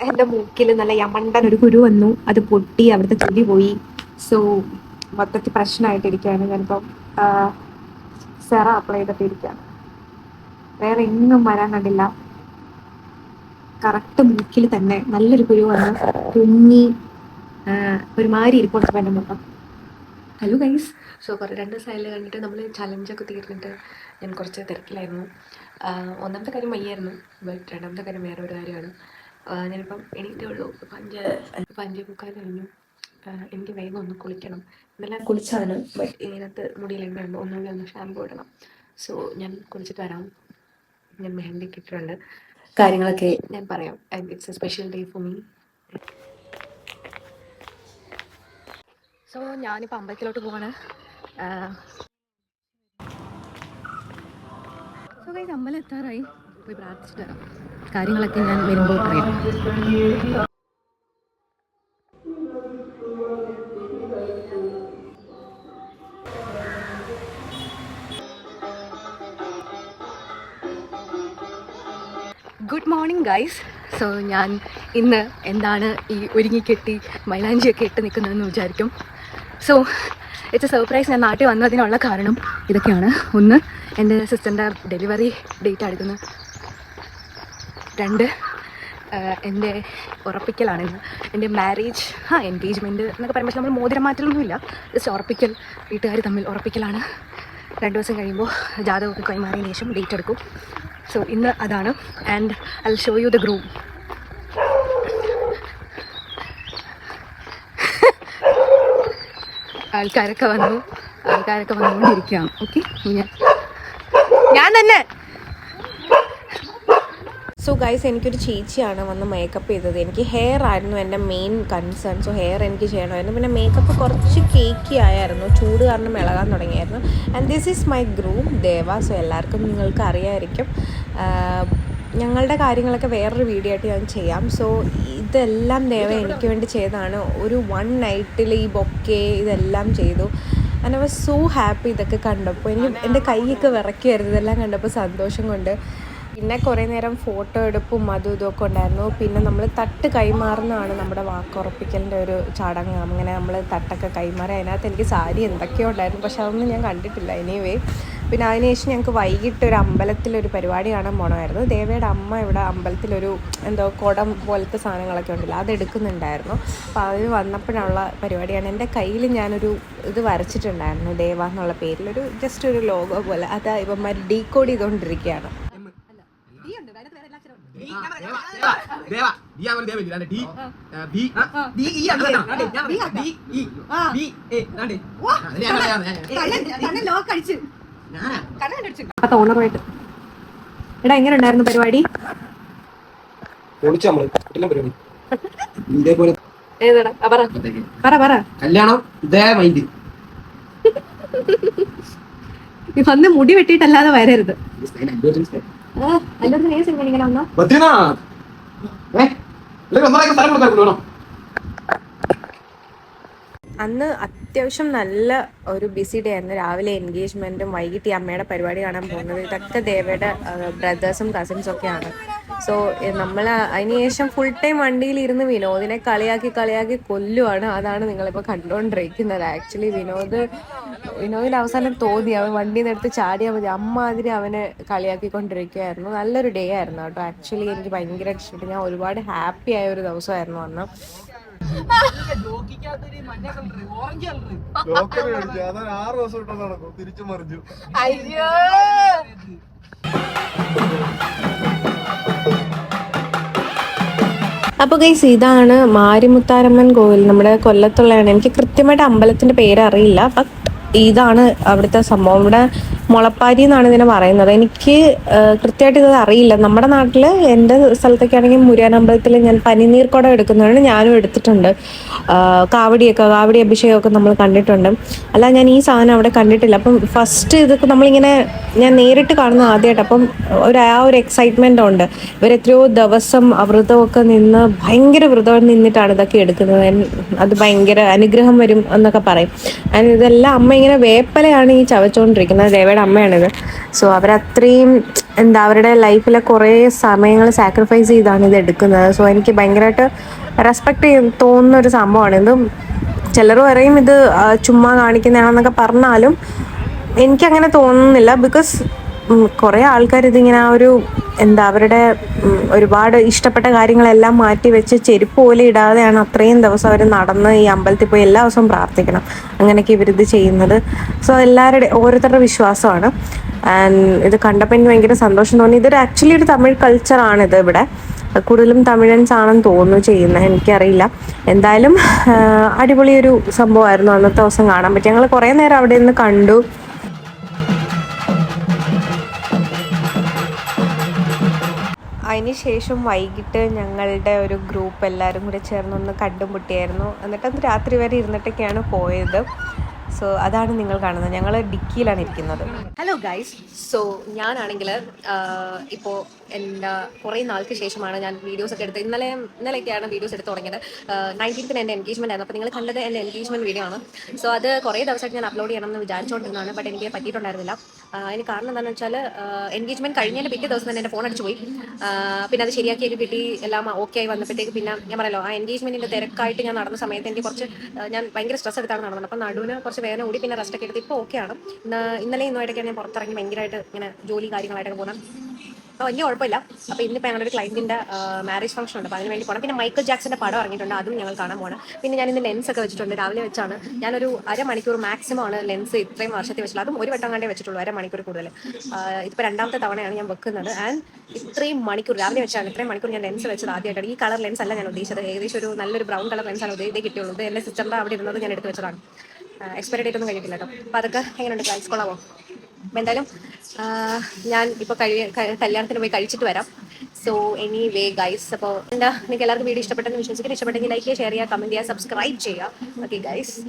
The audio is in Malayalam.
എൻ്റെ മൂക്കിൽ നല്ല യമണ്ടൻ ഒരു കുരു വന്നു, അത് പൊട്ടി, അവിടുത്തെ തൊലി പോയി. സോ മൊത്തത്തിൽ പ്രശ്നമായിട്ടിരിക്കുകയാണ്. ഞാനിപ്പം സെറ അപ്ലൈ ചെയ്തിട്ടിരിക്കുകയാണ്. വേറെ എങ്ങും വരാൻ കണ്ടില്ല. കറക്റ്റ് മൂക്കിൽ തന്നെ നല്ലൊരു കുരു വന്ന് കുഞ്ഞി ഒരുമാതിരി ഇരിപ്പുണ്ട് എൻ്റെ മുഖം. Hello guys. സോ 2 ദിവസമായാലും കണ്ടിട്ട് നമ്മൾ ചലഞ്ചൊക്കെ തീർന്നിട്ട് ഞാൻ കുറച്ച് തിരക്കിലായിരുന്നു. ഒന്നാമത്തെ കാര്യം വയ്യായിരുന്നു, ബട്ട് രണ്ടാമത്തെ കാര്യം വേറെ ഒരു കാര്യമാണ്. ഞാനിപ്പം എണീറ്റേ ഉള്ളൂ. 5:45 കഴിഞ്ഞു. എനിക്ക് വേഗം ഒന്ന് കുളിക്കണം. ഇന്നെല്ലാം കുളിച്ചാണ്, ബട്ട് ഇതിനകത്ത് മുടിയിലെണ്ണ ഒന്നുകൂടി ഒന്ന് ഷാമ്പൂ ഇടണം. സോ ഞാൻ കുളിച്ചിട്ട് വരാം. ഞാൻ മെഹന്തി ഇട്ടിട്ടുണ്ട്. കാര്യങ്ങളൊക്കെ ഞാൻ പറയാം. And it's A special day for me. So ഞാനിപ്പോൾ അമ്പലത്തിലോട്ട് പോവാണ്. സോ ഗൈസ്, അമ്പലം എത്താറായി. പോയി പ്രാർത്ഥിച്ചിട്ട് വരാം. കാര്യങ്ങളൊക്കെ ഞാൻ വരുമ്പോൾ പറയാം. Good morning guys. സോ ഞാൻ ഇന്ന് എന്താണ് ഈ ഒരുങ്ങിക്കെട്ടി മൈലാഞ്ചിയൊക്കെ ഇട്ട് നിൽക്കുന്നതെന്ന് വിചാരിക്കും. So it's A surprise. ഞാൻ നാട്ടിൽ വന്നതിനുള്ള കാരണം ഇതൊക്കെയാണ്. ഒന്ന്, എൻ്റെ സിസ്റ്ററിൻ്റെ ഡെലിവറി ഡേറ്റ് അടുക്കുന്നു. 2, എൻ്റെ ഉറപ്പിക്കലാണിന്ന്. എൻ്റെ മാരേജ് എൻഗേജ്മെൻറ്റ് എന്നൊക്കെ പറയുമ്പോൾ നമ്മൾ മോതിരം മാറ്റലൊന്നുമില്ല, ജസ്റ്റ് ഉറപ്പിക്കൽ. വീട്ടുകാർ തമ്മിൽ ഉറപ്പിക്കലാണ്. 2 ദിവസം കഴിയുമ്പോൾ ജാതകമൊക്കെ കൈമാറിയതിന് ശേഷം ഡേറ്റ് എടുക്കും. സോ ഇന്ന് അതാണ്. And I will show you the groom. ആൾക്കാരൊക്കെ വന്നുകൊണ്ടിരിക്കുകയാണ്. ഓക്കെ, ഞാൻ തന്നെ. സോ ഗൈസ്, എനിക്കൊരു ചേച്ചിയാണ് വന്ന് മേക്കപ്പ് ചെയ്തത്. എനിക്ക് ഹെയർ ആയിരുന്നു എൻ്റെ മെയിൻ കൺസേൺ. സോ ഹെയർ എനിക്ക് ചെയ്യണമായിരുന്നു. പിന്നെ മേക്കപ്പ് കുറച്ച് കേക്കി ആയിരുന്നു, ചൂട് കാരണം ഇളകാൻ തുടങ്ങിയായിരുന്നു. And this is my groom Deva. So എല്ലാവർക്കും നിങ്ങൾക്ക് അറിയാമായിരിക്കും. ഞങ്ങളുടെ കാര്യങ്ങളൊക്കെ വേറൊരു വീഡിയോ ആയിട്ട് ഞാൻ ചെയ്യാം. സോ ഇതെല്ലാം ദേവ എനിക്ക് വേണ്ടി ചെയ്തതാണ്. ഒരു 1 നൈറ്റിൽ ഈ ബൊക്കെ ഇതെല്ലാം ചെയ്തു. And I was so happy ഇതൊക്കെ കണ്ടപ്പോൾ. എനിക്ക് എൻ്റെ കൈയൊക്കെ വിറയ്ക്കുമായിരുന്നു ഇതെല്ലാം കണ്ടപ്പോൾ, സന്തോഷം കൊണ്ട്. പിന്നെ കുറേ നേരം ഫോട്ടോ എടുപ്പും അതും ഇതൊക്കെ ഉണ്ടായിരുന്നു. പിന്നെ നമ്മൾ തട്ട് കൈമാറുന്നതാണ് നമ്മുടെ വാക്കുറപ്പിക്കലിൻ്റെ ഒരു ചടങ്ങ്. അങ്ങനെ നമ്മൾ തട്ടൊക്കെ കൈമാറി. അതിനകത്ത് എനിക്ക് സാരി എന്തൊക്കെയോ ഉണ്ടായിരുന്നു, പക്ഷെ അതൊന്നും ഞാൻ കണ്ടിട്ടില്ല. എനിവേ, പിന്നെ അതിനുശേഷം ഞങ്ങൾക്ക് വൈകിട്ട് ഒരു അമ്പലത്തിലൊരു പരിപാടി കാണാൻ പോകണമായിരുന്നു. ദേവയുടെ അമ്മ ഇവിടെ അമ്പലത്തിലൊരു എന്തോ കുടം പോലത്തെ സാധനങ്ങളൊക്കെ ഉണ്ടല്ലോ, അതെടുക്കുന്നുണ്ടായിരുന്നു. അപ്പോൾ അതിന് വന്നപ്പോഴുള്ള പരിപാടിയാണ്. എൻ്റെ കയ്യിൽ ഞാനൊരു ഇത് വരച്ചിട്ടുണ്ടായിരുന്നു, ദേവ എന്നുള്ള പേരിലൊരു ജസ്റ്റ് ഒരു ലോഗോ പോലെ. അത് ഇവന്മാർ ഡീകോഡ് ചെയ്തുകൊണ്ടിരിക്കുകയാണ്. ഓണറുമായിട്ട് എടാ, എങ്ങനെ ഉണ്ടായിരുന്നു പരിപാടി? കല്യാണം വന്ന് മുടി വെട്ടിയിട്ടല്ലാതെ വരരുത്. അന്ന് അത്യാവശ്യം നല്ല ഒരു ബിസി ഡേ ആയിരുന്നു. രാവിലെ എൻഗേജ്മെൻറ്റും വൈകിട്ട് ഈ അമ്മയുടെ പരിപാടി കാണാൻ പോകുന്നത്. ഇതൊക്കെ ദേവയുടെ ബ്രദേഴ്സും കസിൻസും ഒക്കെയാണ്. സോ നമ്മൾ അതിനുശേഷം ഫുൾ ടൈം വണ്ടിയിലിരുന്ന് വിനോദിനെ കളിയാക്കി കൊല്ലുവാണ്. അതാണ് നിങ്ങളിപ്പോൾ കണ്ടുകൊണ്ടിരിക്കുന്നത്. ആക്ച്വലി വിനോദിന് അവസാനം തോന്നി അവൻ വണ്ടിയിൽ നിന്ന് എടുത്ത് ചാടിയാൽ മതി, അമ്മാതിരി അവനെ കളിയാക്കിക്കൊണ്ടിരിക്കുകയായിരുന്നു. നല്ലൊരു ഡേ ആയിരുന്നു കേട്ടോ. ആക്ച്വലി എനിക്ക് ഭയങ്കരമായിട്ട് ഇഷ്ടപ്പെട്ടു. ഞാൻ ഒരുപാട് ഹാപ്പി ആയ ഒരു ദിവസമായിരുന്നു അന്ന്. അയ്യോ, അപ്പോൾ ഗൈസ്, ഇതാണ് മാരിമുത്താരമ്മൻ കോവിൽ. നമ്മുടെ കൊല്ലത്തുള്ളതാണ്. എനിക്ക് കൃത്യമായിട്ട് അമ്പലത്തിന്റെ പേര് അറിയില്ല, ബട്ട് ഇതാണ് അവിടുത്തെ സംഭവം. ഇവിടെ മുളപ്പാരി എന്നാണ് ഇതിനെ പറയുന്നത്. എനിക്ക് കൃത്യമായിട്ട് ഇത് അറിയില്ല. നമ്മുടെ നാട്ടിൽ എൻ്റെ സ്ഥലത്തൊക്കെ ആണെങ്കിൽ മുരിയാനമ്പലത്തിൽ ഞാൻ പനിനീർ കുടം എടുക്കുന്നതാണ്, ഞാനും എടുത്തിട്ടുണ്ട്. കാവടി അഭിഷേകമൊക്കെ നമ്മൾ കണ്ടിട്ടുണ്ട്. അല്ല, ഞാൻ ഈ സാധനം അവിടെ കണ്ടിട്ടില്ല. അപ്പം ഫസ്റ്റ് ഇതൊക്കെ നമ്മളിങ്ങനെ ഞാൻ നേരിട്ട് കാണുന്ന ആദ്യമായിട്ട്. അപ്പം ഒരു എക്സൈറ്റ്മെൻ്റ് ഉണ്ട്. ഇവരെത്രയോ ദിവസം വ്രതമൊക്കെ നിന്ന് ഭയങ്കര വ്രതം നിന്നിട്ടാണ് ഇതൊക്കെ എടുക്കുന്നത്. അത് ഭയങ്കര അനുഗ്രഹം വരും എന്നൊക്കെ പറയും. ആൻഡ് ഇതെല്ലാം അമ്മ ഇങ്ങനെ വേപ്പലയാണ് ഈ ചവച്ചുകൊണ്ടിരിക്കുന്നത്. ദേവയുടെ അമ്മയാണിത്. സോ അവരത്രയും അവരുടെ ലൈഫിലെ കുറേ സമയങ്ങൾ സാക്രിഫൈസ് ചെയ്താണ് ഇത് എടുക്കുന്നത്. സോ എനിക്ക് ഭയങ്കരമായിട്ട് റെസ്പെക്ട് തോന്നുന്ന ഒരു സംഭവമാണ് ഇത്. ചിലർ പറയും ഇത് ചുമ്മാ കാണിക്കുന്നതാണെന്നൊക്കെ പറഞ്ഞാലും എനിക്കങ്ങനെ തോന്നുന്നില്ല. ബിക്കോസ് കുറേ ആൾക്കാർ ഇതിങ്ങനെ അവരുടെ ഒരുപാട് ഇഷ്ടപ്പെട്ട കാര്യങ്ങളെല്ലാം മാറ്റി വെച്ച് ചെരുപ്പ് പോലെ ഇടാതെയാണ് അത്രയും ദിവസം അവർ നടന്ന് ഈ അമ്പലത്തിൽ പോയി എല്ലാ ദിവസവും പ്രാർത്ഥിക്കണം. അങ്ങനെയൊക്കെ ഇവരിത് ചെയ്യുന്നത്. സോ ഓരോരുത്തരുടെ വിശ്വാസമാണ്. ആൻഡ് ഇത് കണ്ടപ്പോൾ എനിക്ക് ഭയങ്കര സന്തോഷം തോന്നി. ഇതൊരു ആക്ച്വലി ഒരു തമിഴ് കൾച്ചറാണിത്. ഇവിടെ കൂടുതലും തമിഴൻസ് ആണെന്ന് തോന്നുന്നു ചെയ്യുന്നത്, എനിക്കറിയില്ല. എന്തായാലും അടിപൊളി ഒരു സംഭവമായിരുന്നു അന്നത്തെ ദിവസം കാണാൻ പറ്റി. ഞങ്ങൾ കുറേ നേരം അവിടെ നിന്ന് കണ്ടു. അതിന് ശേഷം വൈകിട്ട് ഞങ്ങളുടെ ഒരു ഗ്രൂപ്പ് എല്ലാവരും കൂടെ ചേർന്നൊന്ന് കണ്ടുമുട്ടിയായിരുന്നു. എന്നിട്ടത് രാത്രി വരെ ഇരുന്നിട്ടൊക്കെയാണ് പോയത്. സോ അതാണ് നിങ്ങൾ കാണുന്നത്. ഞങ്ങൾ ഡിക്കിയിലാണ് ഇരിക്കുന്നത്. Hello guys. സോ ഞാനാണെങ്കിൽ ഇപ്പോൾ എൻ്റെ കുറേ നാൾക്ക് ശേഷമാണ് ഞാൻ വീഡിയോസൊക്കെ എടുത്ത് ഇന്നലെയൊക്കെയാണ് വീഡിയോസ് എടുത്ത് തുടങ്ങിയത്. 19th എൻ്റെ എൻഗേജ്മെൻ്റ് ആയിരുന്നു. അപ്പോൾ നിങ്ങൾ കണ്ടത് എൻ്റെ എൻഗേജ്മെൻറ്റ് വീഡിയോ ആണ്. സോ അത് കുറേ ദിവസമായിട്ട് ഞാൻ അപ്ലോഡ് ചെയ്യണമെന്ന് വിചാരിച്ചുകൊണ്ടിരുന്നതാണ്. ബട്ട് എനിക്ക് പറ്റിയിട്ടുണ്ടായിരുന്നില്ല. അതിന് കാരണം എന്താണെന്ന് വെച്ചാൽ എൻഗേജ്മെൻറ്റ് കഴിഞ്ഞതിൻ്റെ പിറ്റേ ദിവസം തന്നെ എൻ്റെ ഫോൺ അടിച്ചു പോയി. പിന്നെ അത് ശരിയാക്കിയൊക്കെ കിട്ടി, എല്ലാം ഓക്കെ ആയി വന്നപ്പോഴത്തേക്ക് പിന്നെ ഞാൻ പറയല്ലോ ആ എൻഗേജ്മെൻറ്റിൻ്റെ തിരക്കായിട്ട് ഞാൻ നടന്ന സമയത്ത് എനിക്ക് കുറച്ച് ഞാൻ ഭയങ്കര സ്ട്രെസ് എടുത്താണ് നടന്നത്. അപ്പോൾ നടുവിന് കുറച്ച് വേദന കൂടി, പിന്നെ റെസ്റ്റ് ഒക്കെ എടുത്ത് ഇപ്പോൾ ഓക്കെയാണ്. ഇന്നലെ ഇന്നുമായിട്ടൊക്കെ ഞാൻ പുറത്തിറങ്ങി ഭയങ്കരമായിട്ട് ഇങ്ങനെ ജോലി കാര്യങ്ങളായിട്ടൊക്കെ പോകുന്നത്. അപ്പോൾ വലിയ കുഴപ്പമില്ല. അപ്പോൾ ഇന്നിപ്പോൾ ഞങ്ങളുടെ ഒരു ക്ലയൻറ്റിൻ്റെ മാരേജ് ഫംഗ്ഷൻ ഉണ്ട്. അപ്പോൾ അതിന് വേണ്ടി പോകണം. പിന്നെ മൈക്കിൾ ജാക്സന്റെ പടം ഇറങ്ങിയിട്ടുണ്ട്, അതും ഞങ്ങൾ കാണാൻ പോകണം. പിന്നെ ഞാൻ ഇന്ന് ലെൻസ് ഒക്കെ വെച്ചിട്ടുണ്ട്. രാവിലെ വെച്ചാണ് ഞാനൊരു അരമണിക്കൂർ മാക്സിമം ആണ് ലെൻസ് ഇത്രയും വർഷത്തിൽ വെച്ചിട്ടുള്ളത്. അതും ഒരു വട്ടം കണ്ടേ വെച്ചിട്ടുള്ളൂ, അരമണിക്കൂർ കൂടുതൽ. ഇതിപ്പോൾ രണ്ടാമത്തെ തവണയാണ് ഞാൻ വെക്കുന്നത്. ആൻഡ് ഇത്രയും മണിക്കൂർ രാവിലെ വെച്ചാണ് ഇത്രയും മണിക്കൂർ ഞാൻ ലെൻസ് വെച്ചത് ആദ്യമായിട്ടാണ്. ഈ കളർ ലെൻസ് അല്ല ഞാൻ ഉദ്ദേശിച്ചത്, ഏകദേശം ഒരു നല്ലൊരു ബ്രൗൺ കളർ ലെൻസാണ് ഇതേ കിട്ടിയുള്ളൂ. ഇത് എൻ്റെ സിസ്റ്ററിൻ്റെ അവിടെ ഇരുന്നത് ഞാൻ എടുത്ത് വെച്ചതാണ്. എക്സ്പയറി ഡേറ്റ് ഒന്നും കഴിഞ്ഞിട്ടില്ല കേട്ടോ. അപ്പോൾ അതൊക്കെ എങ്ങനെയുണ്ട്, ക്ലൈൻസ് കൊള്ളാമോ? അപ്പോൾ എന്തായാലും ഞാൻ ഇപ്പോൾ കല്യാണത്തിന് പോയി കഴിച്ചിട്ട് വരാം. സോ എനിവേ ഗൈസ്, അപ്പോൾ നിങ്ങൾക്ക് എല്ലാവർക്കും വീഡിയോ ഇഷ്ടപ്പെട്ടെന്ന് വിശ്വസിക്കുന്നു. ഇഷ്ടപ്പെട്ടെങ്കിൽ ലൈക്ക് ചെയ്യുക, ഷെയർ ചെയ്യുക, കമൻറ്റ് ചെയ്യുക, സബ്സ്ക്രൈബ് ചെയ്യുക. Okay guys.